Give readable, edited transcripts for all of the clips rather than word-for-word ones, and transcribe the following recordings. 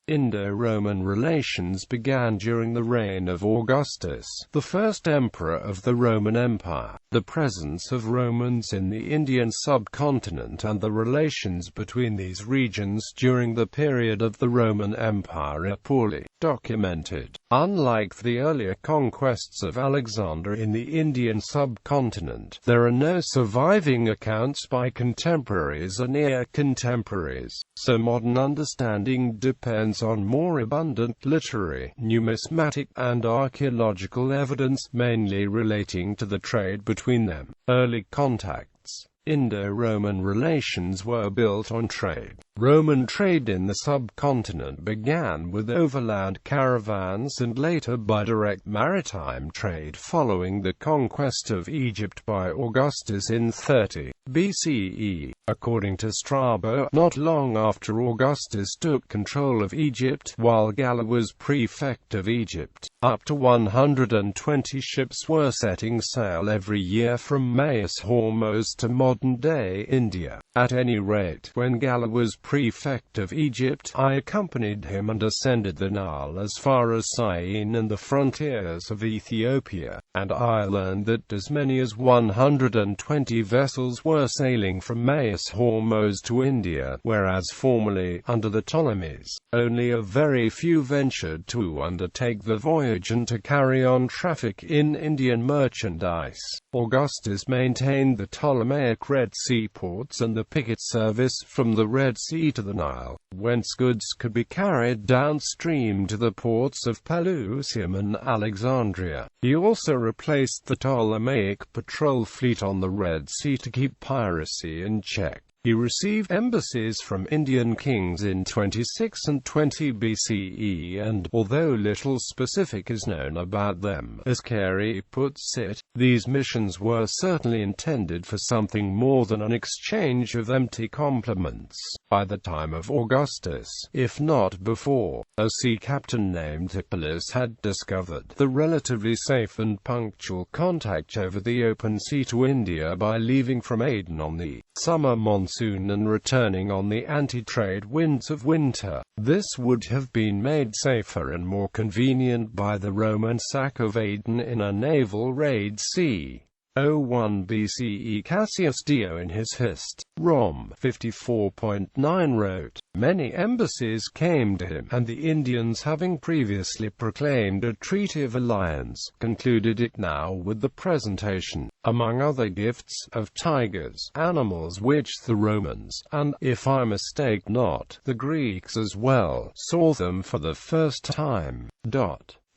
Indo-Roman relations began during the reign of Augustus, the first emperor of the Roman Empire. The presence of Romans in the Indian subcontinent and the relations between these regions during the period of the Roman Empire are poorly documented. Unlike the earlier conquests of Alexander in the Indian subcontinent, there are no surviving accounts by contemporaries or near-contemporaries, so modern understanding depends on more abundant literary, numismatic, and archaeological evidence, mainly relating to the trade between them. Early contacts. Indo-Roman relations were built on trade. Roman trade in the subcontinent began with overland caravans and later by direct maritime trade following the conquest of Egypt by Augustus in 30 BCE. According to Strabo, not long after Augustus took control of Egypt, while Galla was prefect of Egypt, up to 120 ships were setting sail every year from Myus Hormuz to modern-day India. At any rate, when Galla was prefect of Egypt, I accompanied him and ascended the Nile as far as Syene and the frontiers of Ethiopia, and I learned that as many as 120 vessels were sailing from Myus Hormuz to India, whereas formerly, under the Ptolemies, only a very few ventured to undertake the voyage and to carry on traffic in Indian merchandise. Augustus maintained the Ptolemaic Red Sea ports and the picket service from the Red Sea to the Nile, whence goods could be carried downstream to the ports of Pelusium and Alexandria. He also replaced the Ptolemaic patrol fleet on the Red Sea to keep piracy in check. He received embassies from Indian kings in 26 and 20 BCE and, although little specific is known about them, as Carey puts it, these missions were certainly intended for something more than an exchange of empty compliments. By the time of Augustus, if not before, a sea captain named Hippalus had discovered the relatively safe and punctual contact over the open sea to India by leaving from Aden on the summer monsoon and returning on the anti-trade winds of winter. This would have been made safer and more convenient by the Roman sack of Aden in a naval raid c. 01 BCE. Cassius Dio in his Hist. Rom. 54.9 wrote, "Many embassies came to him, and the Indians, having previously proclaimed a treaty of alliance, concluded it now with the presentation, among other gifts, of tigers, animals which the Romans, and, if I mistake not, the Greeks as well, saw them for the first time."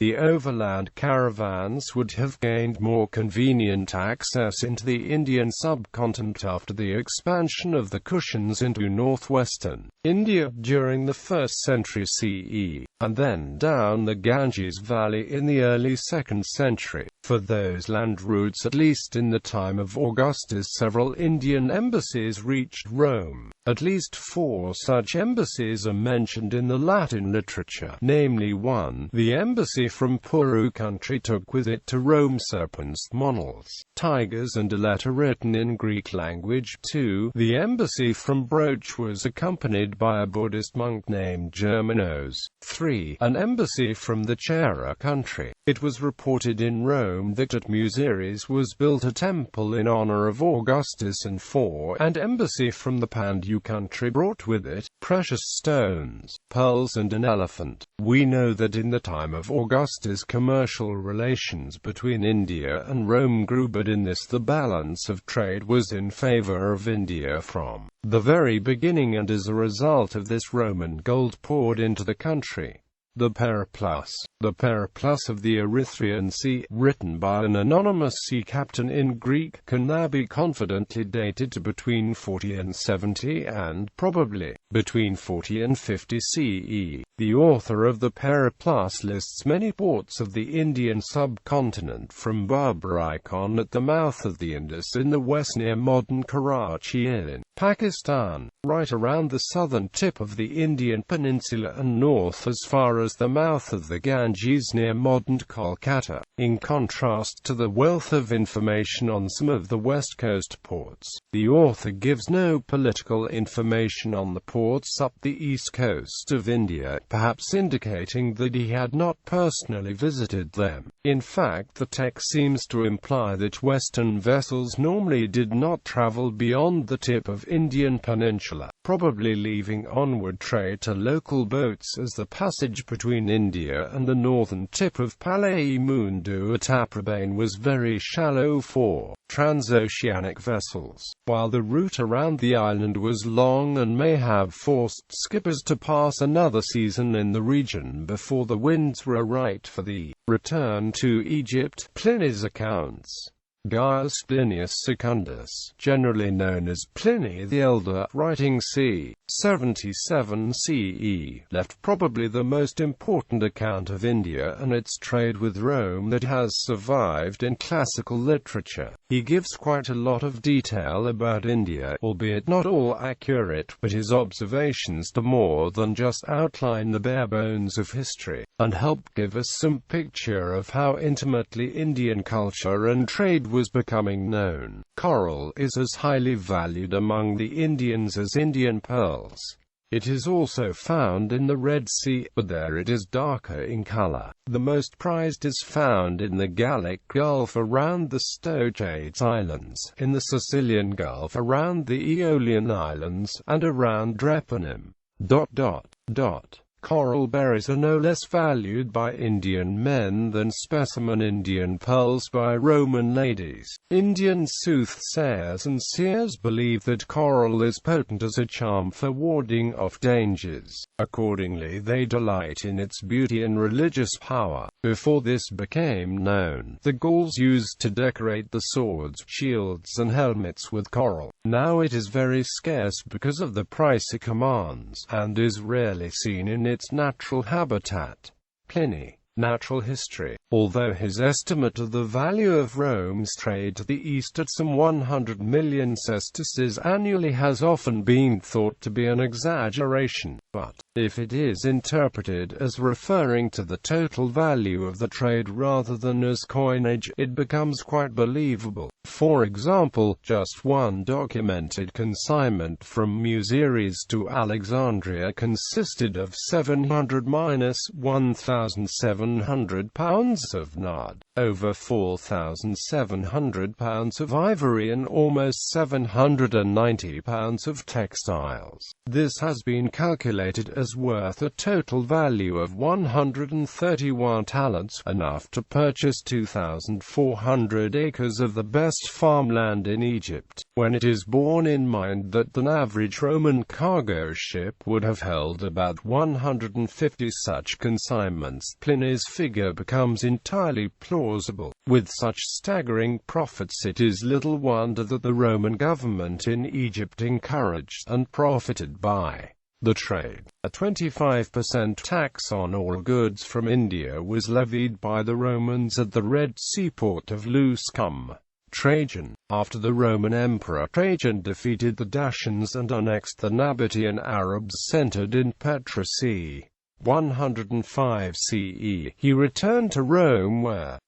The overland caravans would have gained more convenient access into the Indian subcontinent after the expansion of the Kushans into northwestern India during the 1st century CE, and then down the Ganges Valley in the early 2nd century. For those land routes, at least in the time of Augustus, several Indian embassies reached Rome. At least 4 such embassies are mentioned in the Latin literature, namely 1. The embassy from Puru country took with it to Rome serpents, monals, tigers and a letter written in Greek language. 2. The embassy from Broch was accompanied by a Buddhist monk named Germanos. 3. An embassy from the Chera country. It was reported in Rome that at Museres was built a temple in honor of Augustus. And 4. An embassy from the Pandu country brought with it precious stones, pearls and an elephant. We know that in the time of Augustus commercial relations between India and Rome grew, but in this the balance of trade was in favor of India from the very beginning, and as a result of this Roman gold poured into the country. The Periplus of the Erythraean Sea, written by an anonymous sea captain in Greek, can now be confidently dated to between 40 and 70 and, probably, between 40 and 50 CE. The author of the Periplus lists many ports of the Indian subcontinent from Babarikon at the mouth of the Indus in the west near modern Karachi in Pakistan, right around the southern tip of the Indian peninsula and north as far as the mouth of the Ganges near modern Kolkata, in contrast to the wealth of information on some of the west coast ports. The author gives no political information on the ports up the east coast of India, perhaps indicating that he had not personally visited them. In fact, the text seems to imply that Western vessels normally did not travel beyond the tip of Indian peninsula, probably leaving onward trade to local boats, as the passage between India and the northern tip of Palai Mundu at Taprobane was very shallow for transoceanic vessels, while the route around the island was long and may have forced skippers to pass another season in the region before the winds were right for the return to Egypt. Pliny's accounts. Gaius Plinius Secundus, generally known as Pliny the Elder, writing c. 77 CE, left probably the most important account of India and its trade with Rome that has survived in classical literature. He gives quite a lot of detail about India, albeit not all accurate, but his observations do more than just outline the bare bones of history, and help give us some picture of how intimately Indian culture and trade was becoming known. Coral is as highly valued among the Indians as Indian pearls. It is also found in the Red Sea, but there it is darker in color. The most prized is found in the Gallic Gulf around the Stochades Islands, in the Sicilian Gulf around the Aeolian Islands, and around Drepanum. Coral berries are no less valued by Indian men than specimen Indian pearls by Roman ladies. Indian soothsayers and seers believe that coral is potent as a charm for warding off dangers. Accordingly, they delight in its beauty and religious power. Before this became known, the Gauls used to decorate the swords, shields and helmets with coral. Now it is very scarce because of the price it commands, and is rarely seen in its natural habitat. Pliny. Natural history. Although his estimate of the value of Rome's trade to the east at some 100 million sesterces annually has often been thought to be an exaggeration, but if it is interpreted as referring to the total value of the trade rather than as coinage, it becomes quite believable. For example, just one documented consignment from Museres to Alexandria consisted of 700–1,700 pounds of nard, over 4,700 pounds of ivory and almost 790 pounds of textiles. This has been calculated as worth a total value of 131 talents, enough to purchase 2,400 acres of the best farmland in Egypt. When it is borne in mind that an average Roman cargo ship would have held about 150 such consignments, Pliny's figure becomes entirely plausible. With such staggering profits, it is little wonder that the Roman government in Egypt encouraged and profited by the trade. A 25% tax on all goods from India was levied by the Romans at the Red Sea port of Luscum. Trajan. After the Roman Emperor Trajan defeated the Dacians and annexed the Nabatean Arabs centered in Petra c. 105 CE, he returned to Rome where,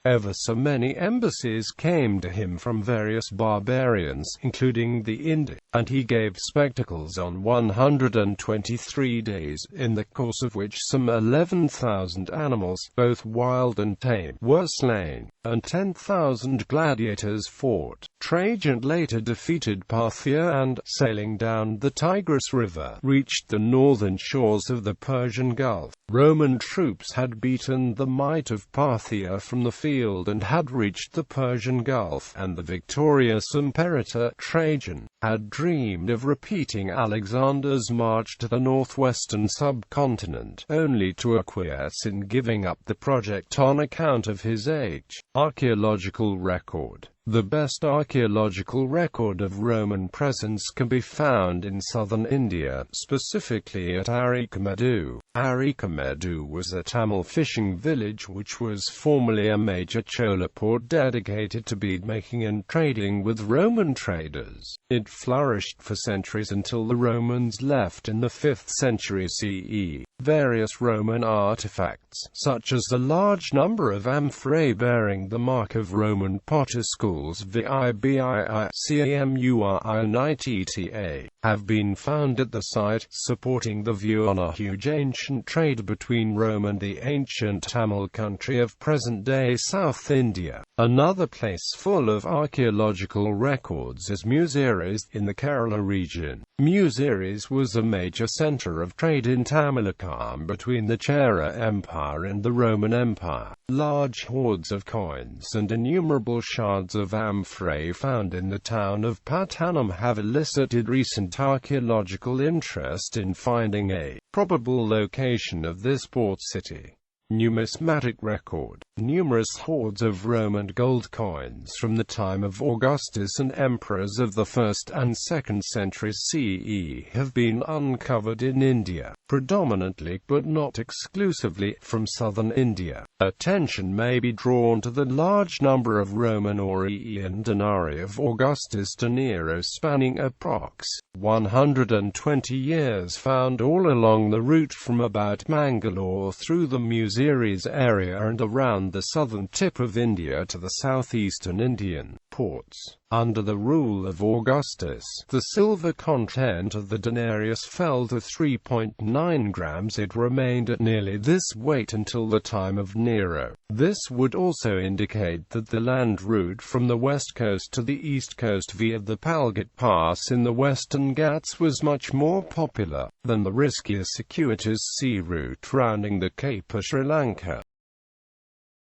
ever so many embassies came to him from various barbarians, including the Indic, and he gave spectacles on 123 days, in the course of which some 11,000 animals, both wild and tame, were slain, and 10,000 gladiators fought. Trajan later defeated Parthia and, sailing down the Tigris River, reached the northern shores of the Persian Gulf. Roman troops had beaten the might of Parthia from the field and had reached the Persian Gulf, and the victorious Imperator Trajan had dreamed of repeating Alexander's march to the northwestern subcontinent, only to acquiesce in giving up the project on account of his age. Archaeological record. The best archaeological record of Roman presence can be found in southern India, specifically at Archaeological. Arikamedu was a Tamil fishing village which was formerly a major Chola port dedicated to bead-making and trading with Roman traders. It flourished for centuries until the Romans left in the 5th century CE. Various Roman artifacts, such as a large number of amphorae bearing the mark of Roman potter schools VIBIICAMURINITTA, have been found at the site, supporting the view on a huge ancient trade between Rome and the ancient Tamil country of present-day South India. Another place full of archaeological records is Muziris, in the Kerala region. Muziris was a major centre of trade in Tamilakam between the Chera Empire and the Roman Empire. Large hoards of coins and innumerable shards of amphorae found in the town of Pattanam have elicited recent archaeological interest in finding a probable location of this port city. Numismatic record. Numerous hoards of Roman gold coins from the time of Augustus and emperors of the 1st and 2nd centuries CE have been uncovered in India, predominantly but not exclusively from southern India. Attention may be drawn to the large number of Roman Aurelian denarii of Augustus to Nero spanning approx. 120 years found all along the route from about Mangalore through the Muziris area and around the southern tip of India to the southeastern Indian ports. Under the rule of Augustus, the silver content of the denarius fell to 3.9 grams. It remained at nearly this weight until the time of Nero. This would also indicate that the land route from the west coast to the east coast via the Palghat Pass in the Western Ghats was much more popular than the riskier circuitous sea route rounding the Cape of Sri Lanka.